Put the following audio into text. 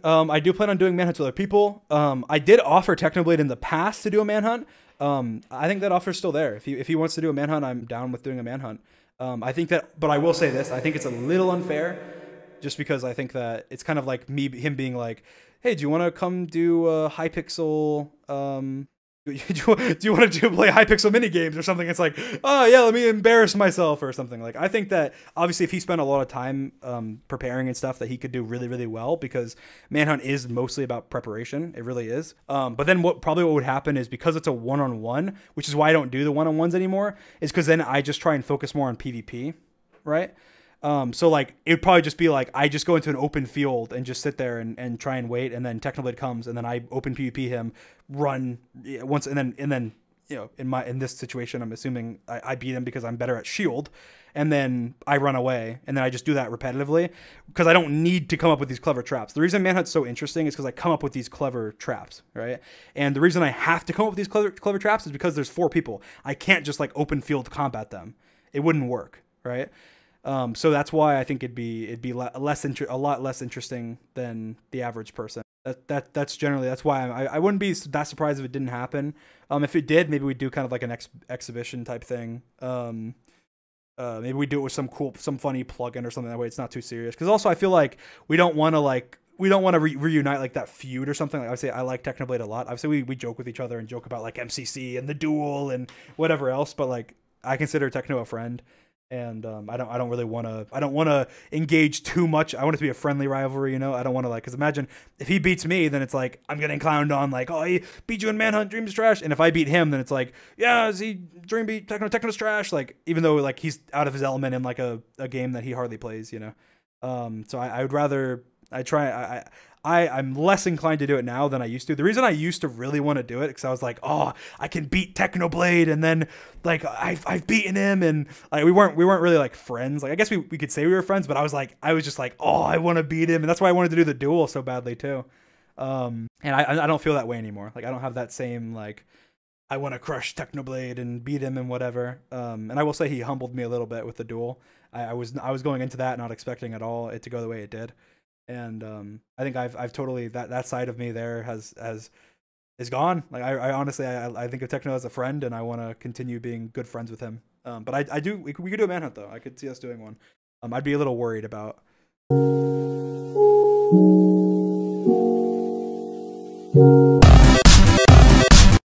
I do plan on doing manhunts with other people. I did offer Technoblade in the past to do a manhunt. I think that offer's still there. If he wants to do a manhunt, I'm down with doing a manhunt. I think that, but I will say this: I think it's a little unfair, just because I think that it's kind of like him being like, "Hey, do you want to come do a high pixel? Do you want to play high pixel mini games or something?" It's like, oh yeah, let me embarrass myself or something. Like, I think that obviously if he spent a lot of time preparing and stuff, that he could do really really well, because manhunt is mostly about preparation. It really is. But then what would happen is, because it's a one-on-one, which is why I don't do the one-on-ones anymore, is because then I just try and focus more on PvP, right? So like it'd probably just be like I just go into an open field and just sit there and try and wait, and then Technoblade comes and then I open PvP him, run once, and then you know, in this situation I'm assuming I beat him because I'm better at shield, and then I run away, and then I just do that repetitively because I don't need to come up with these clever traps. The reason Manhunt's so interesting is because I come up with these clever traps, right? And the reason I have to come up with these clever traps is because there's 4 people. I can't just like open field combat them. It wouldn't work, right? So that's why I think it'd be a lot less interesting than the average person. That's generally, that's why I wouldn't be that surprised if it didn't happen. If it did, maybe we'd do kind of like an exhibition type thing. Maybe we do it with some funny plugin or something. That way it's not too serious. Because also I feel like we don't want to reunite like that feud or something. Like I would say I like Technoblade a lot. Obviously we joke with each other and joke about like MCC and the duel and whatever else. But like I consider Techno a friend. And I don't really want to engage too much. I want it to be a friendly rivalry, you know. I don't want to like, because imagine if he beats me, then it's like I'm getting clowned on like, oh, he beat you in Manhunt, Dream's trash. And if I beat him, then it's like, yeah, is he Dream beat Techno's trash? Like, even though like he's out of his element in like a game that he hardly plays, you know. So I would rather I'm less inclined to do it now than I used to. The reason I used to really want to do it, because I was like, oh, I can beat Technoblade, and then like I've beaten him, and like we weren't really like friends. Like I guess we could say we were friends, but I was just like, oh, I want to beat him, and that's why I wanted to do the duel so badly too. And I don't feel that way anymore. Like I don't have that same like I want to crush Technoblade and beat him and whatever. And I will say he humbled me a little bit with the duel. I was going into that not expecting at all it to go the way it did. And I think I've totally that side of me there is gone. Like I honestly I think of Techno as a friend, and I want to continue being good friends with him. But I do we could do a manhunt though. I could see us doing one. I'd be a little worried about.